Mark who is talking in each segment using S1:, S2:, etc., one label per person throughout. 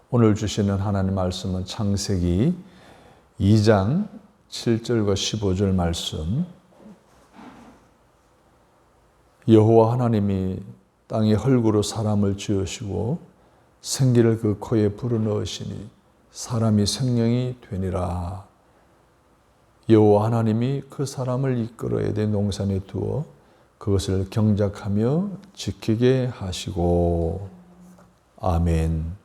S1: 오늘 주시는 하나님 말씀은 창세기 2장 7절과 15절 말씀. 여호와 하나님이 땅의 흙으로 사람을 지으시고 생기를 그 코에 불어넣으시니 사람이 생명이 되니라. 여호와 하나님이 그 사람을 이끌어 에덴 동산에 두어 그것을 경작하며 지키게 하시고. 아멘.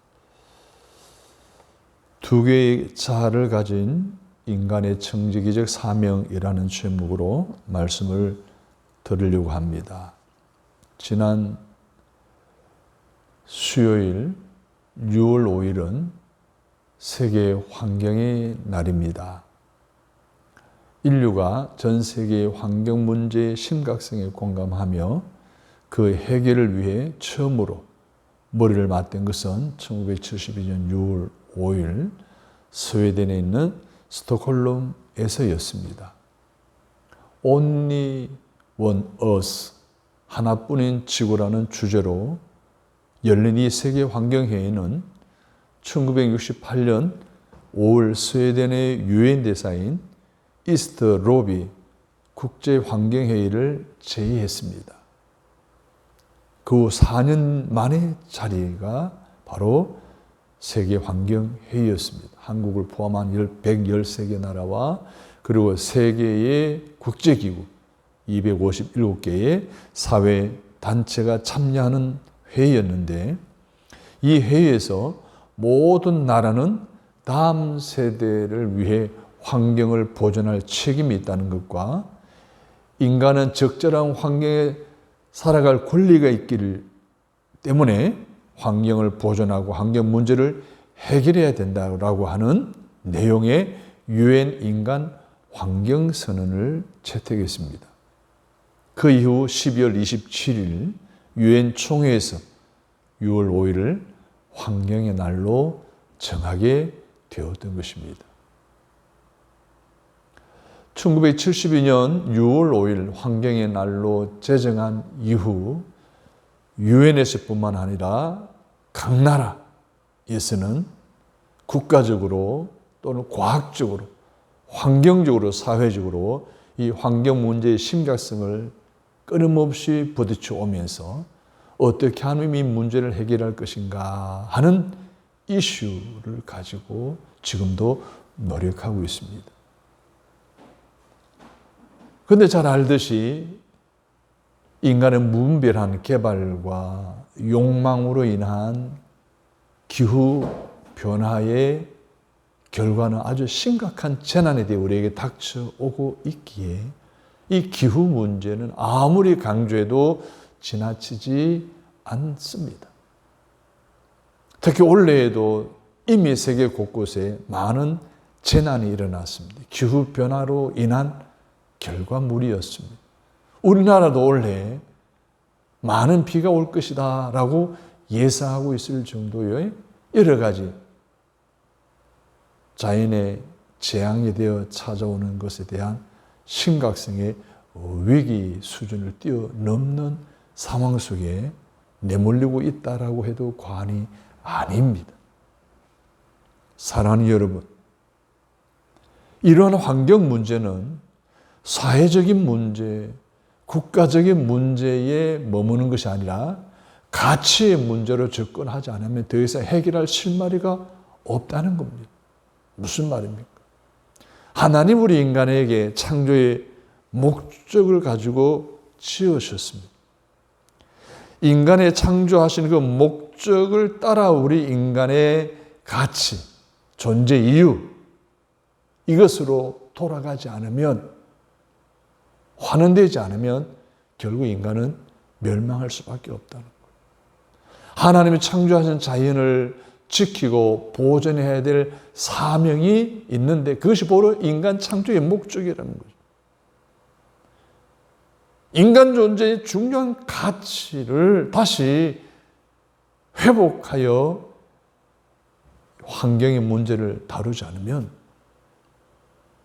S1: 두 개의 자아를 가진 인간의 청지기적 사명이라는 제목으로 말씀을 드리려고 합니다. 지난 수요일 6월 5일은 세계 환경의 날입니다. 인류가 전 세계의 환경 문제의 심각성에 공감하며 그 해결을 위해 처음으로 머리를 맞댄 것은 1972년 6월 5일 스웨덴에 있는 스톡홀름에서였습니다. Only One Earth, 하나뿐인 지구라는 주제로 열린 이 세계 환경회의는 1968년 5월 스웨덴의 유엔 대사인 이스트 로비 국제환경회의를 제의했습니다. 그 후 4년 만의 자리가 바로 세계환경회의였습니다. 한국을 포함한 113개 나라와 그리고 세계의 국제기구 257개의 사회단체가 참여하는 회의였는데, 이 회의에서 모든 나라는 다음 세대를 위해 환경을 보존할 책임이 있다는 것과 인간은 적절한 환경에 살아갈 권리가 있기 때문에 환경을 보존하고 환경 문제를 해결해야 된다고 하는 내용의 유엔 인간 환경선언을 채택했습니다. 그 이후 12월 27일 유엔 총회에서 6월 5일을 환경의 날로 정하게 되었던 것입니다. 1972년 6월 5일 환경의 날로 제정한 이후 유엔에서뿐만 아니라 각 나라에서는 국가적으로 또는 과학적으로, 환경적으로, 사회적으로 이 환경 문제의 심각성을 끊임없이 부딪혀 오면서 어떻게 하면 이 문제를 해결할 것인가 하는 이슈를 가지고 지금도 노력하고 있습니다. 그런데 잘 알듯이 인간의 무분별한 개발과 욕망으로 인한 기후 변화의 결과는 아주 심각한 재난에 대해 우리에게 닥쳐오고 있기에 이 기후 문제는 아무리 강조해도 지나치지 않습니다. 특히 올해에도 이미 세계 곳곳에 많은 재난이 일어났습니다. 기후 변화로 인한 결과물이었습니다. 우리나라도 올해 많은 비가 올 것이다 라고 예상하고 있을 정도의 여러 가지 자연의 재앙이 되어 찾아오는 것에 대한 심각성의 위기 수준을 뛰어넘는 상황 속에 내몰리고 있다라고 해도 과언이 아닙니다. 사랑하는 여러분, 이러한 환경 문제는 사회적인 문제, 국가적인 문제에 머무는 것이 아니라 가치의 문제로 접근하지 않으면 더 이상 해결할 실마리가 없다는 겁니다. 무슨 말입니까? 하나님 우리 인간에게 창조의 목적을 가지고 지으셨습니다. 인간의 창조하신 그 목적을 따라 우리 인간의 가치, 존재 이유, 이것으로 돌아가지 않으면, 환원되지 않으면 결국 인간은 멸망할 수밖에 없다는 거예요. 하나님이 창조하신 자연을 지키고 보존해야 될 사명이 있는데 그것이 바로 인간 창조의 목적이라는 거죠. 인간 존재의 중요한 가치를 다시 회복하여 환경의 문제를 다루지 않으면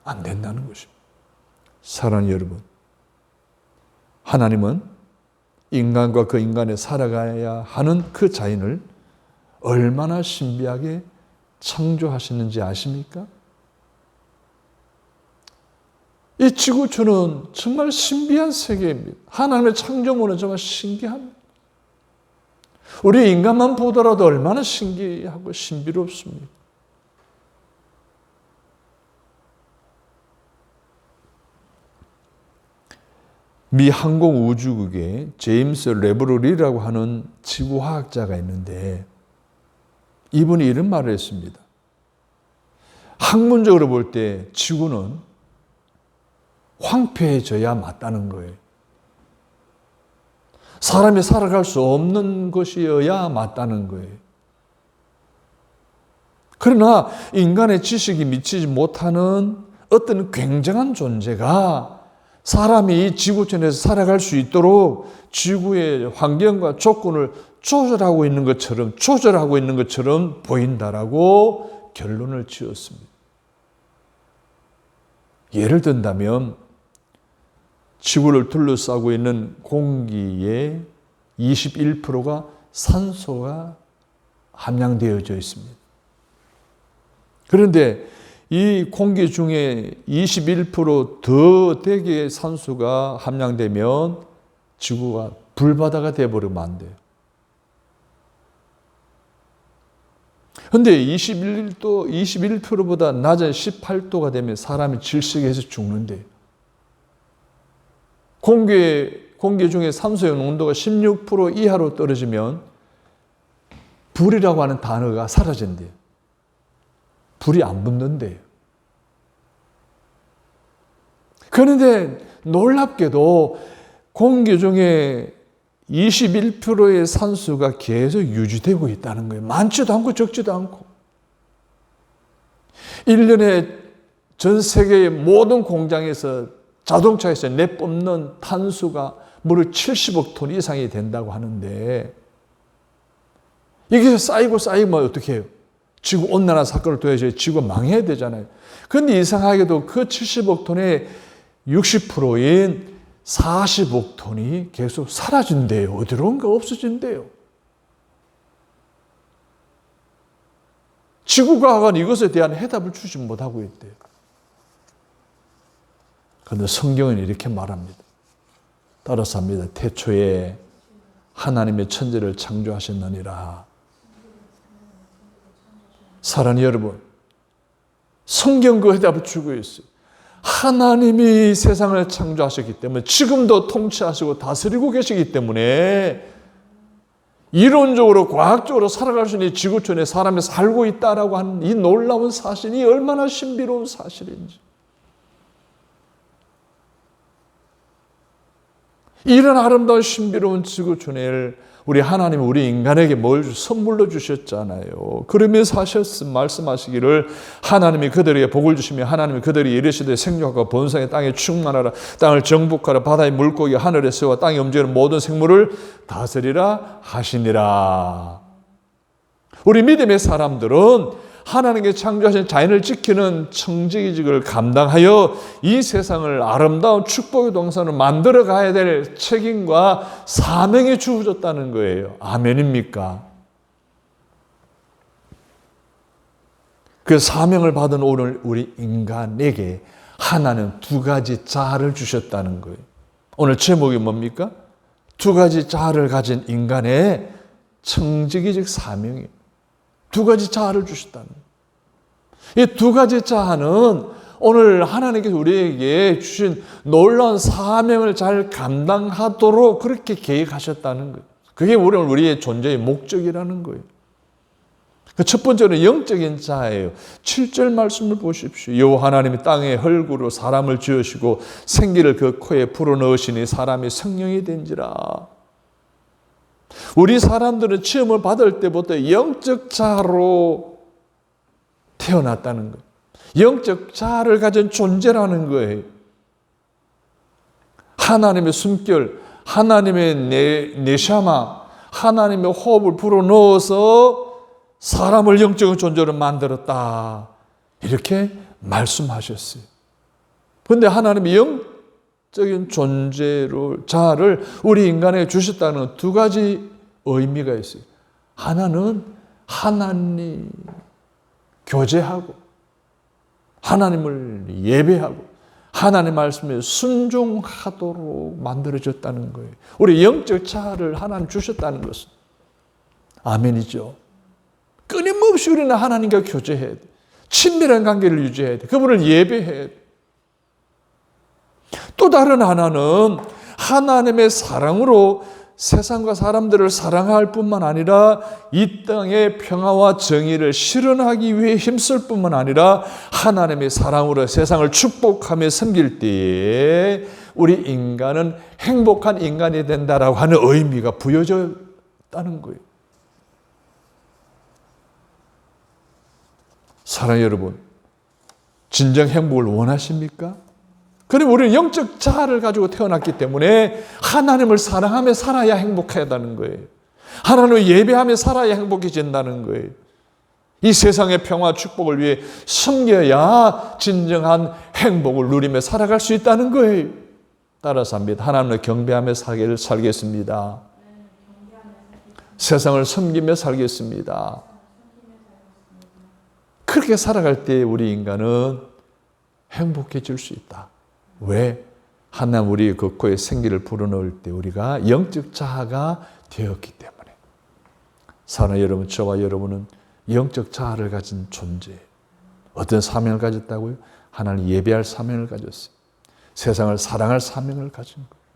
S1: 안 된다는 것입니다. 사랑하는 여러분, 하나님은 인간과 그 인간에 살아가야 하는 그 자연을 얼마나 신비하게 창조하시는지 아십니까? 이 지구촌은 정말 신비한 세계입니다. 하나님의 창조물은 정말 신기합니다. 우리 인간만 보더라도 얼마나 신기하고 신비롭습니다. 미 항공우주국의 제임스 레브로리라고 하는 지구화학자가 있는데 이분이 이런 말을 했습니다. 학문적으로 볼 때 지구는 황폐해져야 맞다는 거예요. 사람이 살아갈 수 없는 것이어야 맞다는 거예요. 그러나 인간의 지식이 미치지 못하는 어떤 굉장한 존재가 사람이 이 지구촌에서 살아갈 수 있도록 지구의 환경과 조건을 조절하고 있는 것처럼 보인다라고 결론을 지었습니다. 예를 든다면 지구를 둘러싸고 있는 공기의 21%가 산소가 함량되어져 있습니다. 그런데 이 공기 중에 21% 더 되게 산소가 함량되면 지구가 불바다가 되어버리면 안 돼요. 그런데 21%보다 낮은 18도가 되면 사람이 질식해서 죽는데요. 공기 중에 산소의 농도가 16% 이하로 떨어지면 불이라고 하는 단어가 사라진대요. 불이 안 붙는데요. 그런데 놀랍게도 공기 중에 21%의 산소가 계속 유지되고 있다는 거예요. 많지도 않고 적지도 않고. 1년에 전 세계의 모든 공장에서 자동차에서 내뿜는 탄수가 무려 70억 톤 이상이 된다고 하는데 이게 쌓이면 어떻게 해요? 지구온난화 사건을 통해서 지구가 망해야 되잖아요. 그런데 이상하게도 그 70억 톤의 60%인 40억 톤이 계속 사라진대요. 어디론가 없어진대요. 지구과학은 이것에 대한 해답을 주지 못하고 있대요. 그런데 성경은 이렇게 말합니다. 따라서 합니다. 태초에 하나님의 천지를 창조하셨느니라. 사랑하는 여러분, 성경 그 해답을 주고 있어요. 하나님이 세상을 창조하셨기 때문에 지금도 통치하시고 다스리고 계시기 때문에 이론적으로 과학적으로 살아갈 수 있는 지구촌에 사람이 살고 있다라고 하는 이 놀라운 사실이 얼마나 신비로운 사실인지. 이런 아름다운 신비로운 지구촌을 우리 하나님이 우리 인간에게 선물로 주셨잖아요. 그러면서 말씀하시기를 하나님이 그들에게 복을 주시며 하나님이 그들이 이르시되 생육하고 번성의 땅에 충만하라. 땅을 정복하라. 바다의 물고기 하늘의 새와 땅에 움직이는 모든 생물을 다스리라 하시니라. 우리 믿음의 사람들은 하나님께 창조하신 자연을 지키는 청지기직을 감당하여 이 세상을 아름다운 축복의 동산으로 만들어 가야 될 책임과 사명이 주어졌다는 거예요. 아멘입니까? 그 사명을 받은 오늘 우리 인간에게 하나는 두 가지 자아를 주셨다는 거예요. 오늘 제목이 뭡니까? 두 가지 자아를 가진 인간의 청지기직 사명이에요. 두 가지 자아를 주셨다는 거예요. 이 두 가지 자아는 오늘 하나님께서 우리에게 주신 놀라운 사명을 잘 감당하도록 그렇게 계획하셨다는 거예요. 그게 우리의 존재의 목적이라는 거예요. 첫 번째는 영적인 자아예요. 7절 말씀을 보십시오. 여호와 하나님이 땅의 흙으로 사람을 지으시고 생기를 그 코에 불어넣으시니 사람이 성령이 된지라. 우리 사람들은 체험을 받을 때부터 영적 자아로 태어났다는 거예요. 영적 자아를 가진 존재라는 거예요. 하나님의 숨결, 하나님의 네샤마, 하나님의 호흡을 불어넣어서 사람을 영적인 존재로 만들었다. 이렇게 말씀하셨어요. 그런데 하나님이 영적인 존재로 자아를 우리 인간에게 주셨다는 두 가지 의미가 있어요. 하나는 하나님 교제하고 하나님을 예배하고 하나님의 말씀에 순종하도록 만들어졌다는 거예요. 우리 영적 자아를 하나님 주셨다는 것은 아멘이죠. 끊임없이 우리는 하나님과 교제해야 돼. 친밀한 관계를 유지해야 돼. 그분을 예배해야 돼. 또 다른 하나는 하나님의 사랑으로 세상과 사람들을 사랑할 뿐만 아니라 이 땅의 평화와 정의를 실현하기 위해 힘쓸 뿐만 아니라 하나님의 사랑으로 세상을 축복하며 섬길 때에 우리 인간은 행복한 인간이 된다라고 하는 의미가 부여졌다는 거예요. 사랑하는 여러분, 진정 행복을 원하십니까? 그럼 우리는 영적 자아를 가지고 태어났기 때문에 하나님을 사랑하며 살아야 행복하다는 거예요. 하나님을 예배하며 살아야 행복해진다는 거예요. 이 세상의 평화 축복을 위해 섬겨야 진정한 행복을 누리며 살아갈 수 있다는 거예요. 따라서 합니다. 하나님을 경배하며 살겠습니다. 세상을 섬기며 살겠습니다. 그렇게 살아갈 때 우리 인간은 행복해질 수 있다. 왜? 하나님 우리 그 코에 생기를 불어넣을 때 우리가 영적 자아가 되었기 때문에. 사랑하는 여러분, 저와 여러분은 영적 자아를 가진 존재. 어떤 사명을 가졌다고요? 하나님을 예배할 사명을 가졌어요. 세상을 사랑할 사명을 가진 거예요.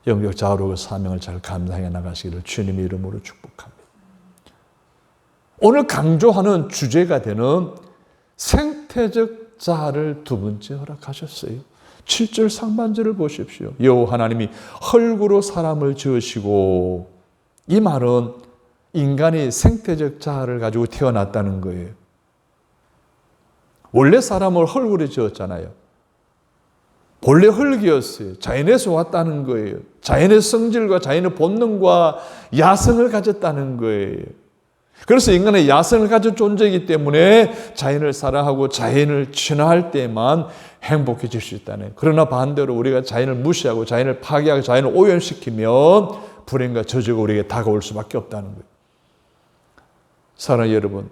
S1: 영적 자아로 그 사명을 잘 감당해 나가시기를 주님의 이름으로 축복합니다. 오늘 강조하는 주제가 되는 생태적 자아를 두 번째 허락하셨어요. 7절 상반절을 보십시오. 여호와 하나님이 흙으로 사람을 지으시고, 이 말은 인간이 생태적 자아를 가지고 태어났다는 거예요. 원래 사람을 흙으로 지었잖아요. 본래 흙이었어요. 자연에서 왔다는 거예요. 자연의 성질과 자연의 본능과 야성을 가졌다는 거예요. 그래서 인간은 야성을 가진 존재이기 때문에 자연을 사랑하고 자연을 친화할 때만 행복해질 수 있다는 거예요. 그러나 반대로 우리가 자연을 무시하고 자연을 파괴하고 자연을 오염시키면 불행과 저주가 우리에게 다가올 수밖에 없다는 거예요. 사랑하는 여러분,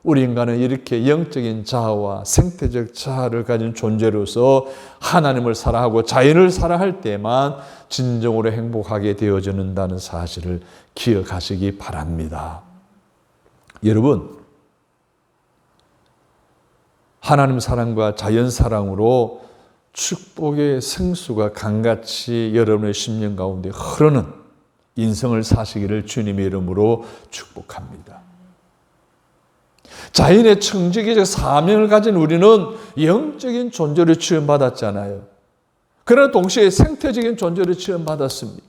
S1: 우리 인간은 이렇게 영적인 자아와 생태적 자아를 가진 존재로서 하나님을 사랑하고 자연을 사랑할 때만 진정으로 행복하게 되어진다는 사실을 기억하시기 바랍니다. 여러분, 하나님 사랑과 자연 사랑으로 축복의 생수가 강같이 여러분의 심령 가운데 흐르는 인생을 사시기를 주님의 이름으로 축복합니다. 자연의 청지기적 사명을 가진 우리는 영적인 존재를 지원받았잖아요. 그러나 동시에 생태적인 존재를 지원받았습니다.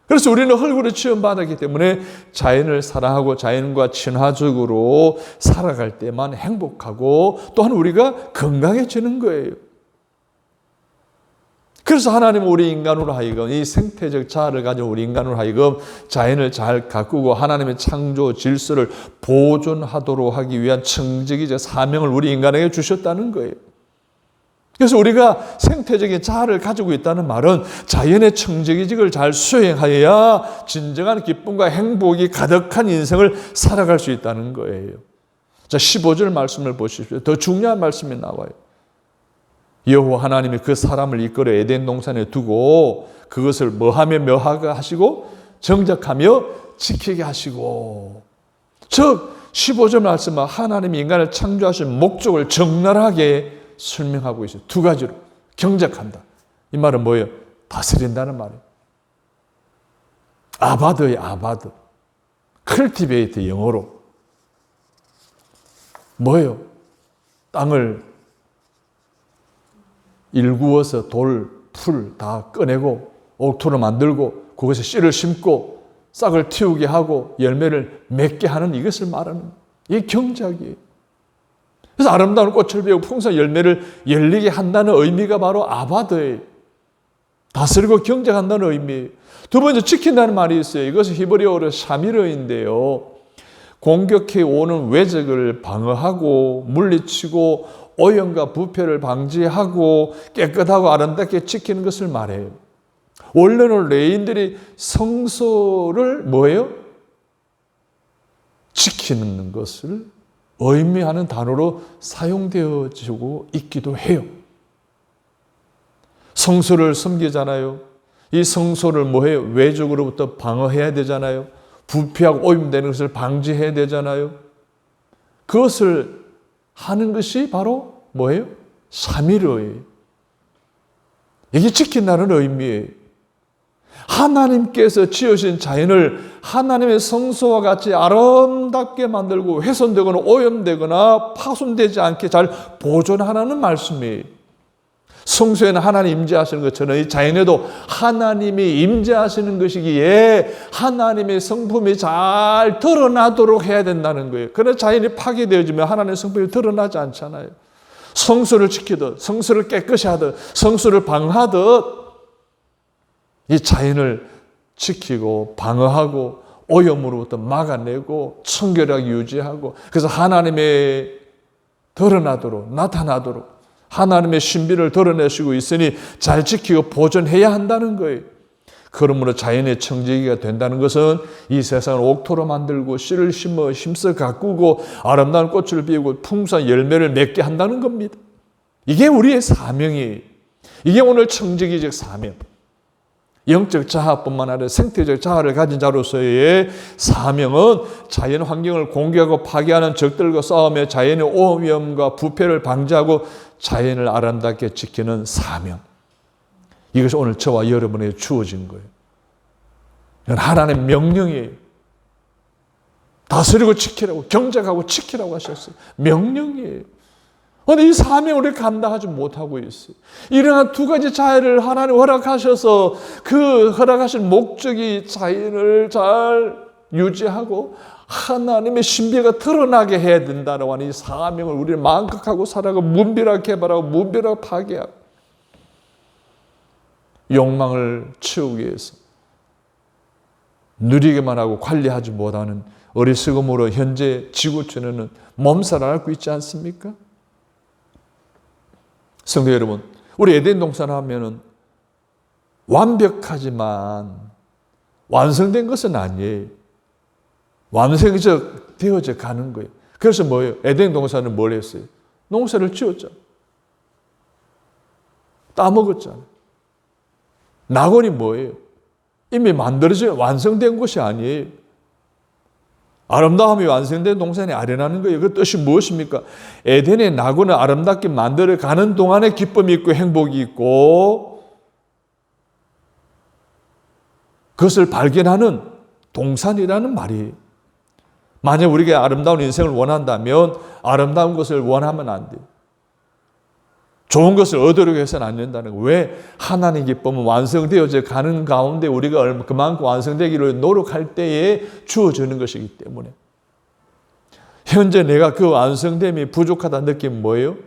S1: 그래서 우리는 흙으로 지원받았기 때문에 자연을 사랑하고 자연과 친화적으로 살아갈 때만 행복하고 또한 우리가 건강해지는 거예요. 그래서 하나님은 우리 인간으로 하여금 이 생태적 자아를 가진 우리 인간으로 하여금 자연을 잘 가꾸고 하나님의 창조 질서를 보존하도록 하기 위한 청지기적 사명을 우리 인간에게 주셨다는 거예요. 그래서 우리가 생태적인 자아를 가지고 있다는 말은 자연의 청지기직을 잘 수행하여야 진정한 기쁨과 행복이 가득한 인생을 살아갈 수 있다는 거예요. 자, 15절 말씀을 보십시오. 더 중요한 말씀이 나와요. 여호와 하나님이 그 사람을 이끌어 에덴 동산에 두고 그것을 뭐하며 묘하게 하시고 정작하며 지키게 하시고, 즉 15절 말씀은 하나님이 인간을 창조하신 목적을 적나라하게 설명하고 있어요. 두 가지로. 경작한다. 이 말은 뭐예요? 다스린다는 말이에요. 아바드예요. 아바드. cultivate 영어로. 뭐예요? 땅을 일구어서 돌, 풀 다 꺼내고 옥토를 만들고 그것에 씨를 심고 싹을 틔우게 하고 열매를 맺게 하는 이것을 말하는 이게 경작이에요. 그래서 아름다운 꽃을 피우고 풍성한 열매를 열리게 한다는 의미가 바로 아바드예요. 다스리고 경작한다는 의미예요. 두 번째, 지킨다는 말이 있어요. 이것은 히브리어로 샤미르인데요. 공격해 오는 외적을 방어하고 물리치고 오염과 부패를 방지하고 깨끗하고 아름답게 지키는 것을 말해요. 원래는 레인들이 성소를 뭐예요? 지키는 것을 의미하는 단어로 사용되어지고 있기도 해요. 성소를 섬기잖아요. 이 성소를 뭐해요? 외적으로부터 방어해야 되잖아요. 부패하고 오염되는 것을 방지해야 되잖아요. 그것을 하는 것이 바로 뭐예요? 삼위로예요. 이게 지킨다는 의미예요. 하나님께서 지으신 자연을 하나님의 성소와 같이 아름답게 만들고 훼손되거나 오염되거나 파손되지 않게 잘 보존하라는 말씀이에요. 성소에는 하나님 임재하시는 것처럼 이 자연에도 하나님이 임재하시는 것이기에 하나님의 성품이 잘 드러나도록 해야 된다는 거예요. 그러나 자연이 파괴되어지면 하나님의 성품이 드러나지 않잖아요. 성소를 지키듯, 성소를 깨끗이 하듯, 성소를 방하듯 이 자연을 지키고 방어하고 오염으로부터 막아내고 청결하게 유지하고, 그래서 하나님의 드러나도록, 나타나도록 하나님의 신비를 드러내시고 있으니 잘 지키고 보존해야 한다는 거예요. 그러므로 자연의 청지기가 된다는 것은 이 세상을 옥토로 만들고 씨를 심어 힘써 가꾸고 아름다운 꽃을 피우고 풍성한 열매를 맺게 한다는 겁니다. 이게 우리의 사명이에요. 이게 오늘 청지기적 사명. 영적 자아뿐만 아니라 생태적 자아를 가진 자로서의 사명은 자연 환경을 공격하고 파괴하는 적들과 싸우며 자연의 오염과 부패를 방지하고 자연을 아름답게 지키는 사명. 이것이 오늘 저와 여러분에게 주어진 거예요. 이건 하나님의 명령이에요. 다스리고 지키라고, 경작하고 지키라고 하셨어요. 명령이에요. 그런데 이 사명을 우리 감당하지 못하고 있어요. 이러한 두 가지 자연을 하나님 허락하셔서 그 허락하신 목적이 자연을 잘 유지하고 하나님의 신비가 드러나게 해야 된다는 이 사명을 우리는 만극하고 살아가고 문비락 개발하고 문비락 파괴하고 욕망을 채우기 위해서 누리기만 하고 관리하지 못하는 어리석음으로 현재 지구촌에는 몸살을 앓고 있지 않습니까? 성도 여러분, 우리 에덴 동산 하면은 완벽하지만 완성된 것은 아니에요. 완성이 되어져 가는 거예요. 그래서 뭐예요? 에덴 동산은 뭘 했어요? 농사를 지었죠. 따먹었잖아요. 낙원이 뭐예요? 이미 만들어져 완성된 것이 아니에요. 아름다움이 완성된 동산에 아련하는 거예요. 그 뜻이 무엇입니까? 에덴의 낙원을 아름답게 만들어가는 동안에 기쁨이 있고 행복이 있고 그것을 발견하는 동산이라는 말이에요. 만약 우리가 아름다운 인생을 원한다면 아름다운 것을 원하면 안 돼요. 좋은 것을 얻으려고 해서는 안 된다는 거예요. 왜? 하나님의 기쁨은 완성되어져 가는 가운데 우리가 그만큼 완성되기를 노력할 때에 주어지는 것이기 때문에 현재 내가 그 완성됨이 부족하다는 느낌은 뭐예요?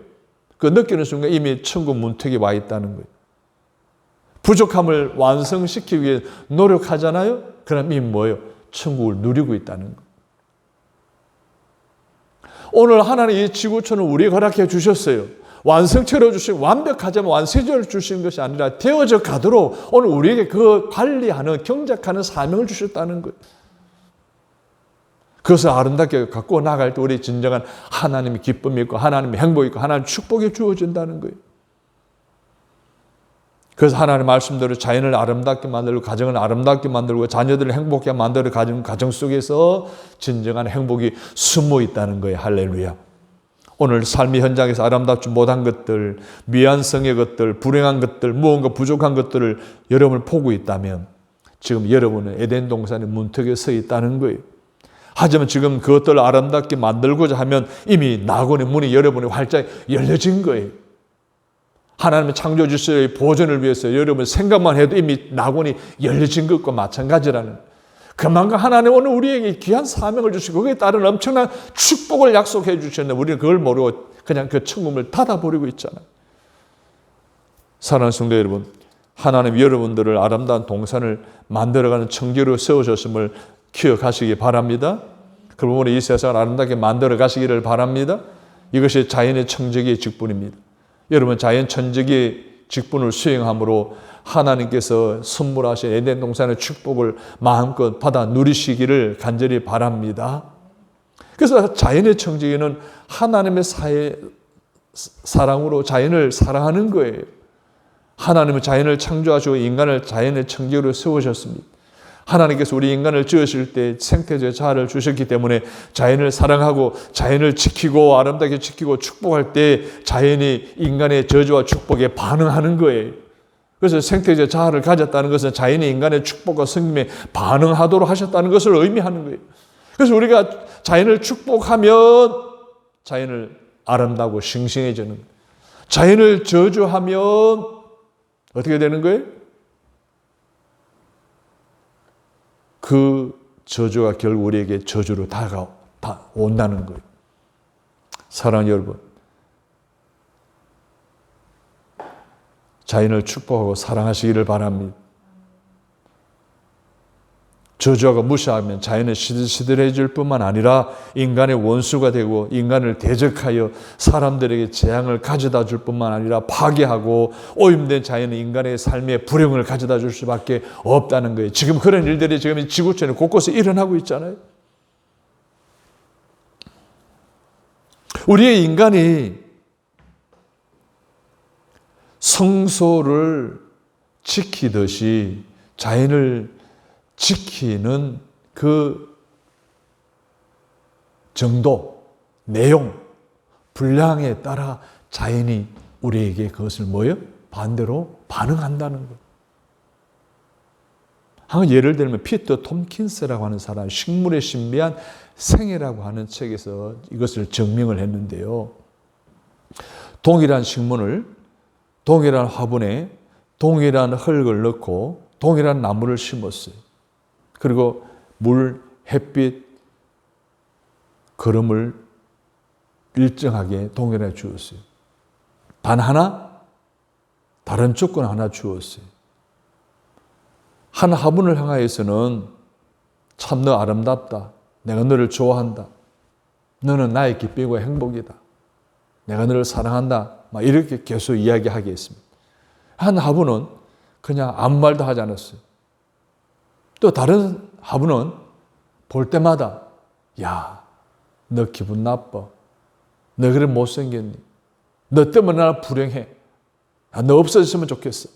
S1: 그 느끼는 순간 이미 천국 문턱에 와 있다는 거예요. 부족함을 완성시키기 위해 노력하잖아요? 그럼 이미 뭐예요? 천국을 누리고 있다는 거예요. 오늘 하나님 이 지구촌을 우리에게 허락해 주셨어요. 완성체로 주신, 완벽하자면 완성체를 주신 것이 아니라 되어져 가도록 오늘 우리에게 그 관리하는, 경작하는 사명을 주셨다는 거예요. 그것을 아름답게 갖고 나갈 때 우리 진정한 하나님의 기쁨이 있고 하나님의 행복이 있고 하나님의 축복이 주어진다는 거예요. 그래서 하나님의 말씀대로 자연을 아름답게 만들고 가정을 아름답게 만들고 자녀들을 행복하게 만들어 가진 가정 속에서 진정한 행복이 숨어 있다는 거예요. 할렐루야. 오늘 삶의 현장에서 아름답지 못한 것들, 미완성의 것들, 불행한 것들, 무언가 부족한 것들을 여러분을 보고 있다면 지금 여러분은 에덴 동산의 문턱에 서 있다는 거예요. 하지만 지금 그것들을 아름답게 만들고자 하면 이미 낙원의 문이 여러분의 활짝 열려진 거예요. 하나님의 창조주의 보존을 위해서 여러분 생각만 해도 이미 낙원이 열려진 것과 마찬가지라는 거예요. 그만큼 하나님 오늘 우리에게 귀한 사명을 주시고 거기에 따른 엄청난 축복을 약속해 주셨는데 우리는 그걸 모르고 그냥 그 천국을 닫아버리고 있잖아요. 사랑하는 성도 여러분, 하나님 여러분들을 아름다운 동산을 만들어가는 청지로 세우셨음을 기억하시기 바랍니다. 그러므로 이 세상을 아름답게 만들어 가시기를 바랍니다. 이것이 자연의 청지기의 직분입니다. 여러분 자연 천지기의 직분을 수행함으로 하나님께서 선물하신 에덴 동산의 축복을 마음껏 받아 누리시기를 간절히 바랍니다. 그래서 자연의 청지기는 하나님의 사랑으로 자연을 사랑하는 거예요. 하나님은 자연을 창조하시고 인간을 자연의 청지기로 세우셨습니다. 하나님께서 우리 인간을 지으실 때 생태적 자아를 주셨기 때문에 자연을 사랑하고 자연을 지키고 아름답게 지키고 축복할 때 자연이 인간의 저주와 축복에 반응하는 거예요. 그래서 생태적 자아를 가졌다는 것은 자연이 인간의 축복과 성김에 반응하도록 하셨다는 것을 의미하는 거예요. 그래서 우리가 자연을 축복하면 자연을 아름다고 싱싱해지는 거예요. 자연을 저주하면 어떻게 되는 거예요? 그 저주가 결국 우리에게 저주로 다가온다는 거예요. 사랑하는 여러분, 자연을 축복하고 사랑하시기를 바랍니다. 저주하고 무시하면 자연은 시들시들해질 뿐만 아니라 인간의 원수가 되고 인간을 대적하여 사람들에게 재앙을 가져다 줄 뿐만 아니라 파괴하고 오염된 자연은 인간의 삶에 불행을 가져다 줄 수밖에 없다는 거예요. 지금 그런 일들이 지금 지구촌에 곳곳에 일어나고 있잖아요. 우리의 인간이 성소를 지키듯이 자연을 지키는 그 정도, 내용, 분량에 따라 자연이 우리에게 그것을 반대로 반응한다는 거예요. 한 예를 들면 피터 톰킨스라고 하는 사람, 식물의 신비한 생애라고 하는 책에서 이것을 증명을 했는데요. 동일한 식물을 동일한 화분에 동일한 흙을 넣고 동일한 나무를 심었어요. 그리고 물, 햇빛, 거름을 일정하게 동일하게 주었어요. 단 하나, 다른 조건 하나 주었어요. 한 화분을 향하여서는 참 너 아름답다. 내가 너를 좋아한다. 너는 나의 기쁨이고 행복이다. 내가 너를 사랑한다. 막 이렇게 계속 이야기하겠습니다. 한 화분은 그냥 아무 말도 하지 않았어요. 또 다른 화분은 볼 때마다 야, 너 기분 나빠. 너 그래 못생겼니? 너 때문에 나 불행해. 너 없어졌으면 좋겠어.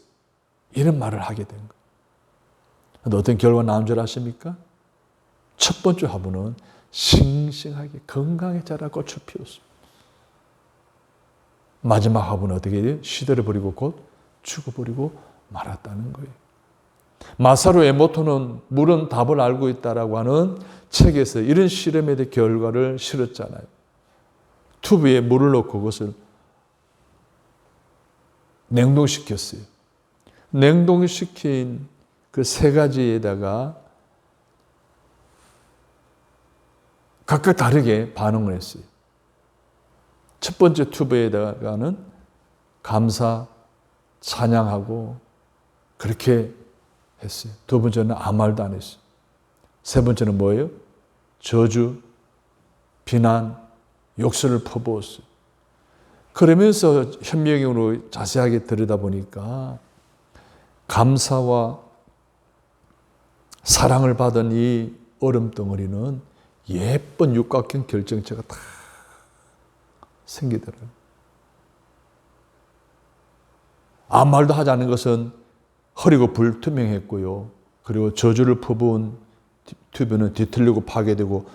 S1: 이런 말을 하게 된 거예요. 어떤 결과 나온 줄 아십니까? 첫 번째 화분은 싱싱하게 건강하게 자라 꽃을 피웠습니다. 마지막 화분은 어떻게 돼요? 시들어버리고 곧 죽어버리고 말았다는 거예요. 마사루 에모토는 물은 답을 알고 있다라고 하는 책에서 이런 실험에 대한 결과를 실었잖아요. 튜브에 물을 넣고 그것을 냉동시켰어요. 냉동시킨 그 세 가지에다가 각각 다르게 반응을 했어요. 첫 번째 튜브에다가는 감사, 찬양하고 그렇게 했어요. 두 번째는 아무 말도 안 했어요. 세 번째는 뭐예요? 저주, 비난, 욕설을 퍼부었어요. 그러면서 현미경으로 자세하게 들여다보니까 감사와 사랑을 받은 이 얼음덩어리는 예쁜 육각형 결정체가 다 생기더라고요. 아무 말도 하지 않은 것은 허리고 불투명했고요. 그리고 저주를 퍼부은 튜브는 뒤틀리고 파괴되고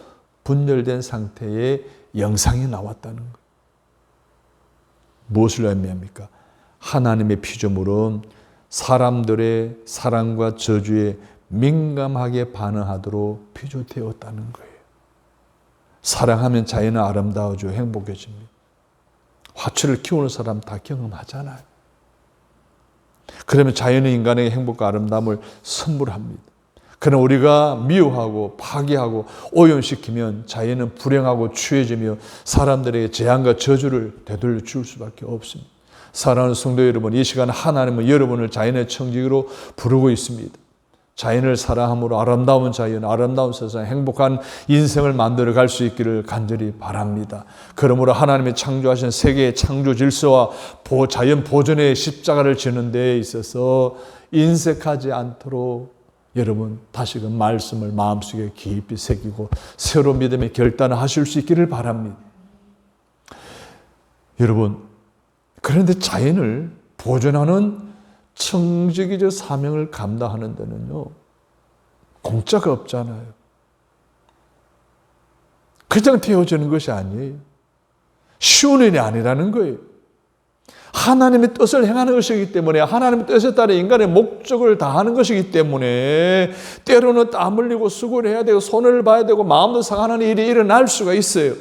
S1: 분열된 상태의 영상이 나왔다는 거예요. 무엇을 의미합니까? 하나님의 피조물은 사람들의 사랑과 저주에 민감하게 반응하도록 피조되었다는 거예요. 사랑하면 자연은 아름다워지고 행복해집니다. 화초를 키우는 사람 다 경험하잖아요. 그러면 자연은 인간에게 행복과 아름다움을 선물합니다. 그러나 우리가 미워하고 파괴하고 오염시키면 자연은 불행하고 추해지며 사람들에게 재앙과 저주를 되돌려 줄 수밖에 없습니다. 사랑하는 성도 여러분, 이 시간 하나님은 여러분을 자연의 청지기로 부르고 있습니다. 자연을 사랑함으로 아름다운 자연, 아름다운 세상, 행복한 인생을 만들어 갈 수 있기를 간절히 바랍니다. 그러므로 하나님이 창조하신 세계의 창조 질서와 자연 보존의 십자가를 지는 데 있어서 인색하지 않도록 여러분 다시금 말씀을 마음속에 깊이 새기고 새로운 믿음의 결단을 하실 수 있기를 바랍니다. 여러분, 그런데 자연을 보존하는 청지기적 사명을 감당하는 데는요, 공짜가 없잖아요. 그냥 되어지는 것이 아니에요. 쉬운 일이 아니라는 거예요. 하나님의 뜻을 행하는 것이기 때문에, 하나님의 뜻에 따라 인간의 목적을 다하는 것이기 때문에 때로는 땀 흘리고 수고를 해야 되고 손해를 봐야 되고 마음도 상하는 일이 일어날 수가 있어요.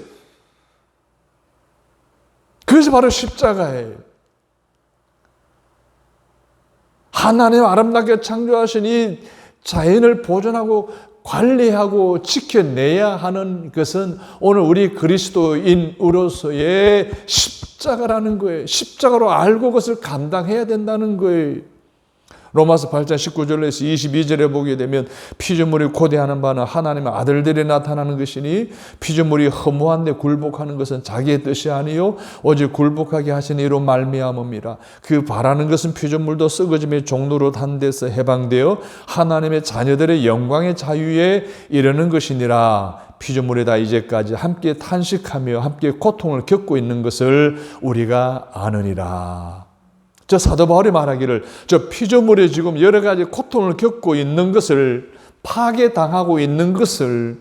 S1: 그것이 바로 십자가예요. 하나님 아름답게 창조하신 이 자연을 보존하고 관리하고 지켜내야 하는 것은 오늘 우리 그리스도인으로서의 십자가라는 거예요. 십자가로 알고 그것을 감당해야 된다는 거예요. 로마서 8장 19절에서 22절에 보게 되면 피조물이 고대하는 바는 하나님의 아들들이 나타나는 것이니 피조물이 허무한 데 굴복하는 것은 자기의 뜻이 아니요 오직 굴복하게 하신 이로 말미암음이라. 그 바라는 것은 피조물도 썩어짐의 종로로 단 데서 해방되어 하나님의 자녀들의 영광의 자유에 이르는 것이니라. 피조물이 다 이제까지 함께 탄식하며 함께 고통을 겪고 있는 것을 우리가 아느니라. 저 사도 바울이 말하기를 저 피조물이 지금 여러 가지 고통을 겪고 있는 것을, 파괴당하고 있는 것을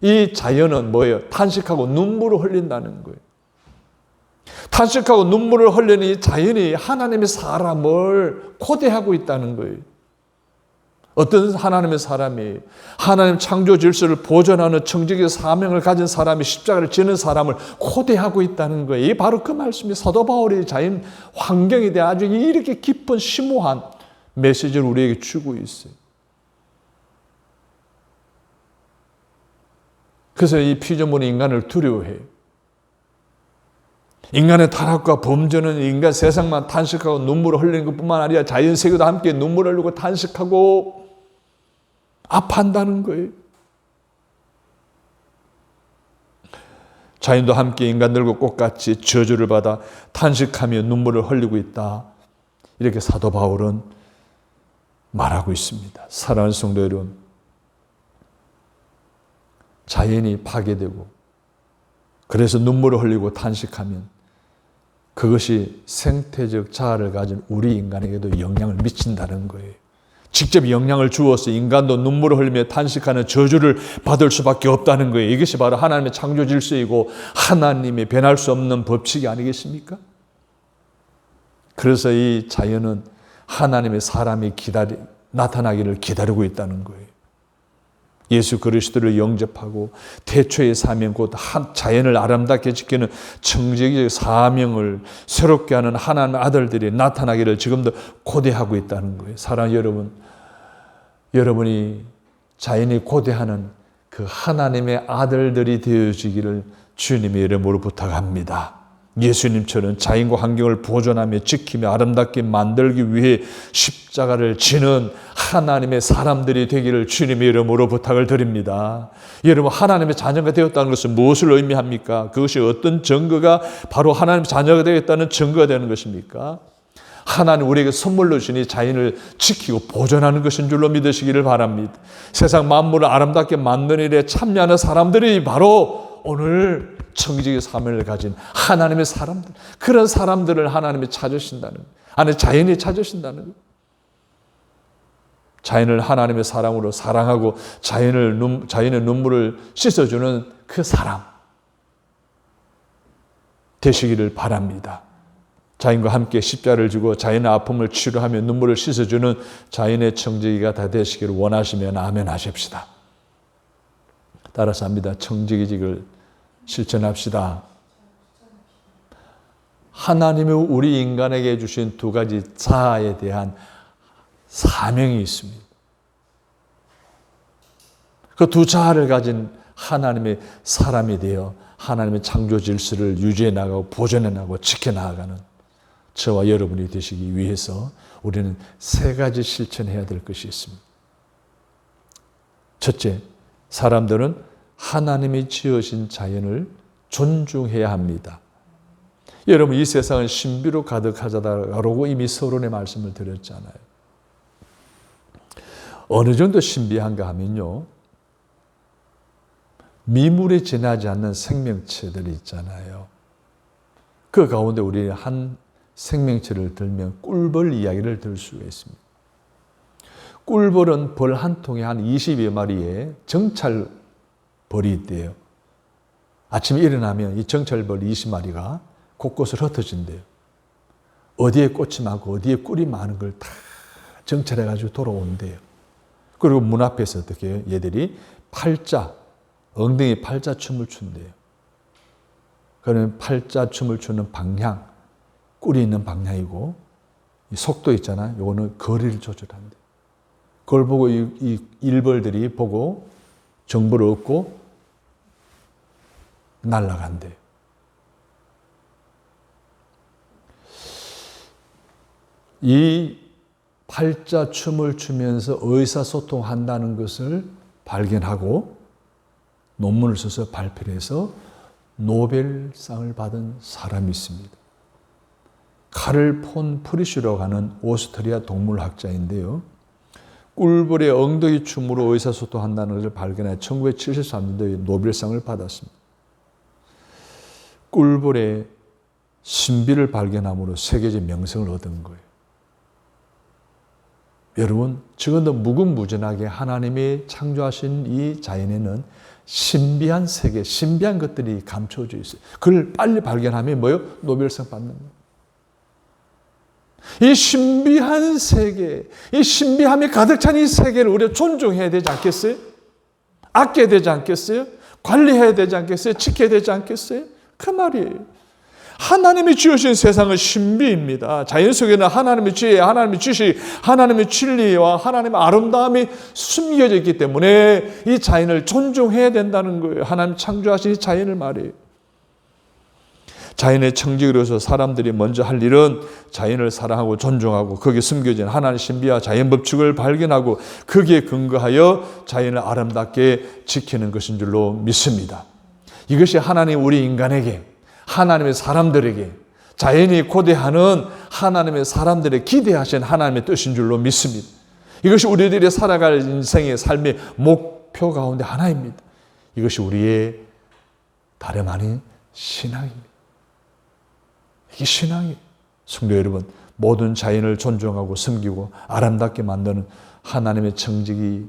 S1: 이 자연은 뭐예요? 탄식하고 눈물을 흘린다는 거예요. 탄식하고 눈물을 흘리는 이 자연이 하나님의 사람을 코대하고 있다는 거예요. 어떤 하나님의 사람이 하나님 창조 질서를 보존하는 청지기의 사명을 가진 사람이 십자가를 지는 사람을 코대하고 있다는 거예요. 이 바로 그 말씀이 사도 바울의 자연 환경에 대해 아주 이렇게 깊은 심오한 메시지를 우리에게 주고 있어요. 그래서 이 피조물이 인간을 두려워해요. 인간의 타락과 범죄는 인간 세상만 탄식하고 눈물을 흘리는 것뿐만 아니라 자연 세계도 함께 눈물을 흘리고 탄식하고 아파한다는 거예요. 자연도 함께 인간들과 똑같이 저주를 받아 탄식하며 눈물을 흘리고 있다. 이렇게 사도 바울은 말하고 있습니다. 사랑하는 성도 여러분, 자연이 파괴되고 그래서 눈물을 흘리고 탄식하면 그것이 생태적 자아를 가진 우리 인간에게도 영향을 미친다는 거예요. 직접 영향을 주어서 인간도 눈물을 흘리며 탄식하는 저주를 받을 수밖에 없다는 거예요. 이것이 바로 하나님의 창조 질서이고 하나님의 변할 수 없는 법칙이 아니겠습니까? 그래서 이 자연은 하나님의 사람이 나타나기를 기다리고 있다는 거예요. 예수 그리스도를 영접하고 태초의 사명 곧 자연을 아름답게 지키는 청지기적 사명을 새롭게 하는 하나님의 아들들이 나타나기를 지금도 고대하고 있다는 거예요. 사랑하는 여러분, 여러분이 자연이 고대하는 그 하나님의 아들들이 되어지기를 주님의 이름으로 부탁합니다. 예수님처럼 자연과 환경을 보존하며 지키며 아름답게 만들기 위해 십자가를 지는 하나님의 사람들이 되기를 주님의 이름으로 부탁을 드립니다. 여러분, 하나님의 자녀가 되었다는 것은 무엇을 의미합니까? 그것이 어떤 증거가 바로 하나님의 자녀가 되었다는 증거가 되는 것입니까? 하나님 우리에게 선물로 주니 자연을 지키고 보존하는 것인 줄로 믿으시기를 바랍니다. 세상 만물을 아름답게 만드는 일에 참여하는 사람들이 바로 오늘 청지기의 사명을 가진 하나님의 사람들, 그런 사람들을 하나님이 찾으신다는 거예요. 아니, 자연이 찾으신다는 거예요. 자연을 하나님의 사랑으로 사랑하고 자연의 눈물을 씻어주는 그 사람 되시기를 바랍니다. 자연과 함께 십자가를 지고 자연의 아픔을 치료하며 눈물을 씻어주는 자연의 청지기가 다 되시기를 원하시면 아멘 하십시다. 따라서 합니다. 청지기직을 실천합시다. 하나님이 우리 인간에게 주신 두 가지 자아에 대한 사명이 있습니다. 그 두 자아를 가진 하나님의 사람이 되어 하나님의 창조 질서를 유지해 나가고 보존해 나가고 지켜 나가는 저와 여러분이 되시기 위해서 우리는 세 가지 실천해야 될 것이 있습니다. 첫째, 사람들은 하나님이 지으신 자연을 존중해야 합니다. 여러분, 이 세상은 신비로 가득하다라고 이미 서론의 말씀을 드렸잖아요. 어느 정도 신비한가 하면요, 미물에 지나지 않는 생명체들이 있잖아요. 그 가운데 우리 한 생명체를 들면 꿀벌 이야기를 들 수가 있습니다. 꿀벌은 벌 한 통에 한 20여 마리의 정찰벌이 있대요. 아침에 일어나면 이 정찰벌 20마리가 곳곳을 흩어진대요. 어디에 꽃이 많고 어디에 꿀이 많은 걸 다 정찰해가지고 돌아온대요. 그리고 문 앞에서 어떻게 해요? 얘들이 엉덩이 팔자춤을 춘대요. 그러면 팔자춤을 추는 방향, 꿀이 있는 방향이고, 이 속도 있잖아요. 요거는 거리를 조절한대요. 그걸 보고 이 일벌들이 보고 정보를 얻고 날아간대요. 이 팔자춤을 추면서 의사소통한다는 것을 발견하고 논문을 써서 발표를 해서 노벨상을 받은 사람이 있습니다. 카를 폰 프리슈라고 하는 오스트리아 동물학자인데요. 꿀벌의 엉덩이 춤으로 의사소통한다는 것을 발견해 1973년도에 노벨상을 받았습니다. 꿀벌의 신비를 발견함으로 세계적 명성을 얻은 거예요. 여러분, 지금도 무궁무진하게 하나님이 창조하신 이 자연에는 신비한 세계, 신비한 것들이 감춰져 있어요. 그걸 빨리 발견하면 뭐예요? 노벨상 받는 거예요. 이 신비한 세계, 이 신비함이 가득 찬 이 세계를 우리가 존중해야 되지 않겠어요? 아껴야 되지 않겠어요? 관리해야 되지 않겠어요? 지켜야 되지 않겠어요? 그 말이에요. 하나님이 지으신 세상은 신비입니다. 자연 속에는 하나님의 지혜, 하나님의 지식, 하나님의 진리와 하나님의 아름다움이 숨겨져 있기 때문에 이 자연을 존중해야 된다는 거예요. 하나님 창조하신 이 자연을 말이에요. 자연의 청지기로서 사람들이 먼저 할 일은 자연을 사랑하고 존중하고 거기에 숨겨진 하나님의 신비와 자연 법칙을 발견하고 거기에 근거하여 자연을 아름답게 지키는 것인 줄로 믿습니다. 이것이 하나님 우리 인간에게, 하나님의 사람들에게, 자연이 고대하는 하나님의 사람들의 기대하신 하나님의 뜻인 줄로 믿습니다. 이것이 우리들이 살아갈 인생의 삶의 목표 가운데 하나입니다. 이것이 우리의 다름 아닌 신앙입니다. 이게 신앙이에요. 성도 여러분, 모든 자연을 존중하고 섬기고 아름답게 만드는 하나님의 청지기가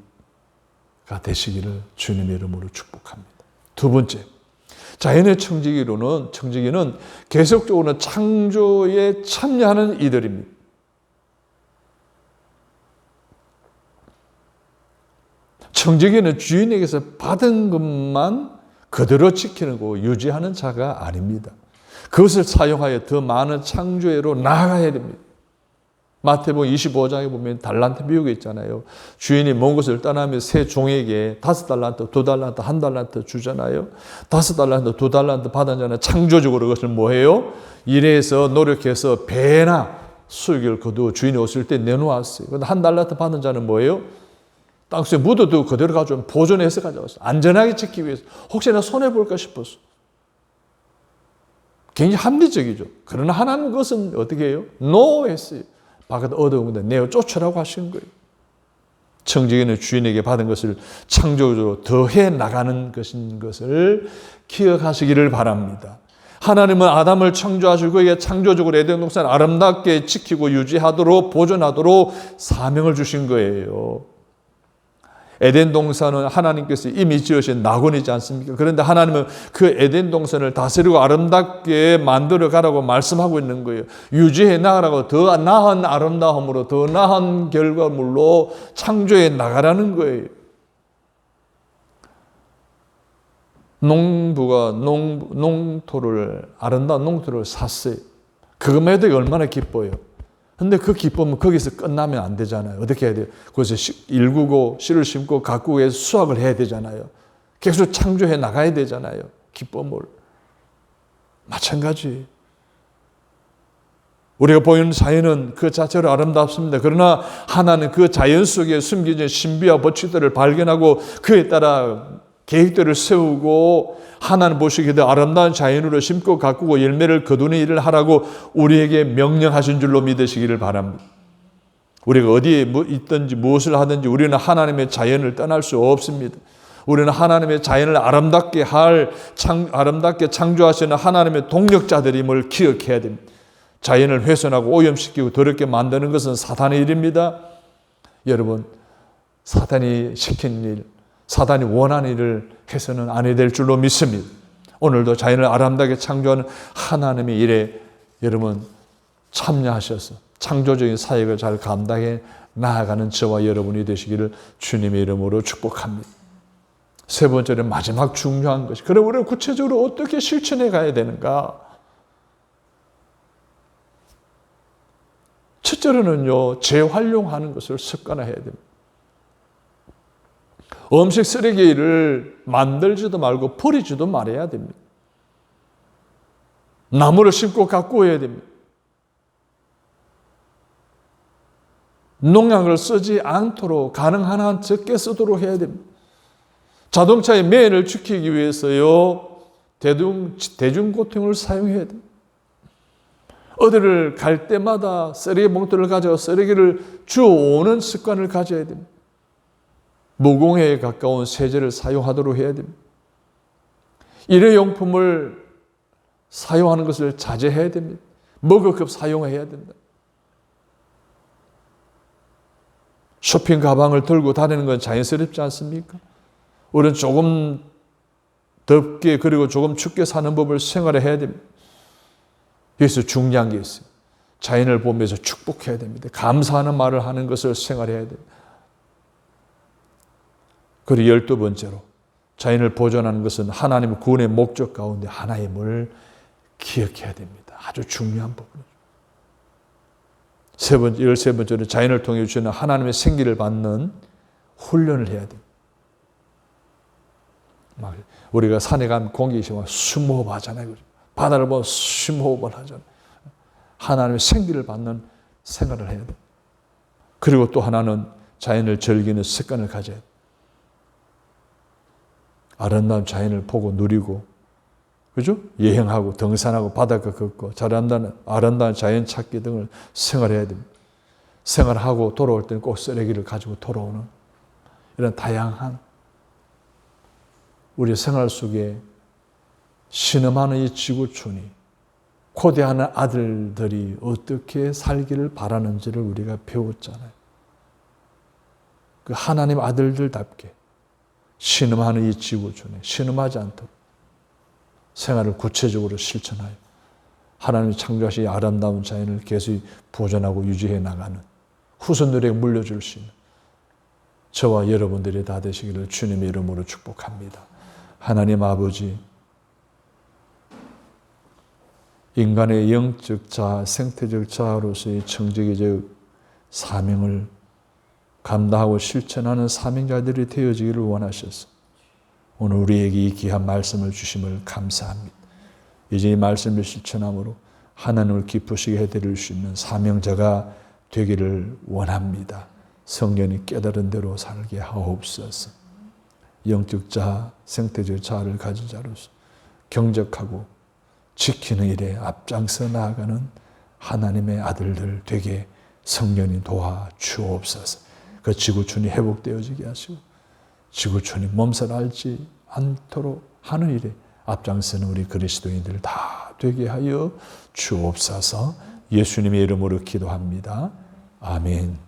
S1: 되시기를 주님의 이름으로 축복합니다. 두 번째, 자연의 청지기는 계속적으로 창조에 참여하는 이들입니다. 청지기는 주인에게서 받은 것만 그대로 지키는 거 유지하는 자가 아닙니다. 그것을 사용하여 더 많은 창조회로 나아가야 됩니다. 마태복음 25장에 보면 달란트 비유가 있잖아요. 주인이 먼 곳을 떠나면 새 종에게 5달란트, 2달란트, 1달란트 주잖아요. 5달란트, 2달란트 받았잖아요. 창조적으로 그것을 뭐해요? 일해서 노력해서 배나 수익을 거두어 주인이 오실 때 내놓았어요. 그런데 1달란트 받은 자는 뭐예요? 땅속에 묻어도 그대로 가져온 보존해서 가져왔어요. 안전하게 지키기 위해서. 혹시나 손해볼까 싶었어. 굉장히 합리적이죠. 그러나 하나님 것은 어떻게 해요? No 했어요. 바깥에 얻어온 건데 내어 쫓으라고 하신 거예요. 청지기는 주인에게 받은 것을 창조적으로 더해 나가는 것인 것을 기억하시기를 바랍니다. 하나님은 아담을 창조하시고 그에게 창조적으로 에덴 동산을 아름답게 지키고 유지하도록 보존하도록 사명을 주신 거예요. 에덴 동산은 하나님께서 이미 지으신 낙원이지 않습니까? 그런데 하나님은 그 에덴 동산을 다스리고 아름답게 만들어 가라고 말씀하고 있는 거예요. 유지해 나가라고, 더 나은 아름다움으로, 더 나은 결과물로 창조해 나가라는 거예요. 농부가 아름다운 농토를 샀어요. 그것만 해도 얼마나 기뻐요. 근데 그 기쁨은 거기서 끝나면 안 되잖아요. 어떻게 해야 돼요? 거기서 일구고 씨를 심고 가꾸고 해서 수확을 해야 되잖아요. 계속 창조해 나가야 되잖아요. 기쁨을. 마찬가지. 우리가 보이는 자연은 그 자체로 아름답습니다. 그러나 하나는 그 자연 속에 숨겨진 신비와 법칙들을 발견하고 그에 따라 계획들을 세우고 하나는 보시기에 아름다운 자연으로 심고 가꾸고 열매를 거두는 일을 하라고 우리에게 명령하신 줄로 믿으시기를 바랍니다. 우리가 어디에 있든지 무엇을 하든지 우리는 하나님의 자연을 떠날 수 없습니다. 우리는 하나님의 자연을 아름답게 창조하시는 하나님의 동력자들임을 기억해야 됩니다. 자연을 훼손하고 오염시키고 더럽게 만드는 것은 사탄의 일입니다. 여러분, 사탄이 시킨 일, 사탄이 원하는 일을 해서는 안 해야 될 줄로 믿습니다. 오늘도 자연을 아름답게 창조하는 하나님의 일에 여러분 참여하셔서 창조적인 사역을 잘 감당해 나아가는 저와 여러분이 되시기를 주님의 이름으로 축복합니다. 세 번째로 마지막 중요한 것이, 그럼 우리가 구체적으로 어떻게 실천해 가야 되는가? 첫째로는요, 재활용하는 것을 습관화해야 됩니다. 음식 쓰레기를 만들지도 말고 버리지도 말아야 됩니다. 나무를 심고 가꾸어야 됩니다. 농약을 쓰지 않도록 가능한 한 적게 쓰도록 해야 됩니다. 자동차의 매연을 지키기 위해서요, 대중교통을 사용해야 됩니다. 어디를 갈 때마다 쓰레기 봉투를 가져와 쓰레기를 주워오는 습관을 가져야 됩니다. 무공해에 가까운 세제를 사용하도록 해야 됩니다. 일회용품을 사용하는 것을 자제해야 됩니다. 머그컵 사용해야 된다. 쇼핑 가방을 들고 다니는 건 자연스럽지 않습니까? 우리는 조금 덥게 그리고 조금 춥게 사는 법을 생활해야 됩니다. 여기서 중요한 게 있어요. 자연을 보면서 축복해야 됩니다. 감사하는 말을 하는 것을 생활해야 됩니다. 그리고 12번째로 자연을 보존하는 것은 하나님의 구원의 목적 가운데 하나임을 기억해야 됩니다. 아주 중요한 부분이죠. 13번째로 자연을 통해 주시는 하나님의 생기를 받는 훈련을 해야 됩니다. 우리가 산에 가면 공기 시험하면 숨호흡 하잖아요. 바다를 보면 숨호흡을 하잖아요. 하나님의 생기를 받는 생활을 해야 돼요. 그리고 또 하나는 자연을 즐기는 습관을 가져야 돼요. 아름다운 자연을 보고 누리고, 그죠? 여행하고 등산하고 바닷가 걷고 아름다운 자연 찾기 등을 생활해야 됩니다. 생활하고 돌아올 때는 꼭 쓰레기를 가지고 돌아오는 이런 다양한 우리 생활 속에 신음하는 이 지구촌이 고대하는 아들들이 어떻게 살기를 바라는지를 우리가 배웠잖아요. 그 하나님 아들들답게 신음하는 이 지구촌에 신음하지 않도록 생활을 구체적으로 실천하여 하나님이 창조하신 아름다운 자연을 계속 보존하고 유지해 나가는 후손들에게 물려줄 수 있는 저와 여러분들이 다 되시기를 주님의 이름으로 축복합니다. 하나님 아버지, 인간의 영적 자아, 생태적 자아로서의 청지기적 사명을 감당하고 실천하는 사명자들이 되어지기를 원하셔서 오늘 우리에게 이 귀한 말씀을 주심을 감사합니다. 이제 이 말씀을 실천함으로 하나님을 기쁘시게 해드릴 수 있는 사명자가 되기를 원합니다. 성령이 깨달은 대로 살게 하옵소서. 영적 자아, 생태적 자아를 가진 자로서 경적하고 지키는 일에 앞장서 나아가는 하나님의 아들들 되게 성령이 도와주옵소서. 그 지구촌이 회복되어지게 하시고 지구촌이 몸살 앓지 않도록 하는 일에 앞장서는 우리 그리스도인들 다 되게 하여 주옵소서. 예수님의 이름으로 기도합니다. 아멘.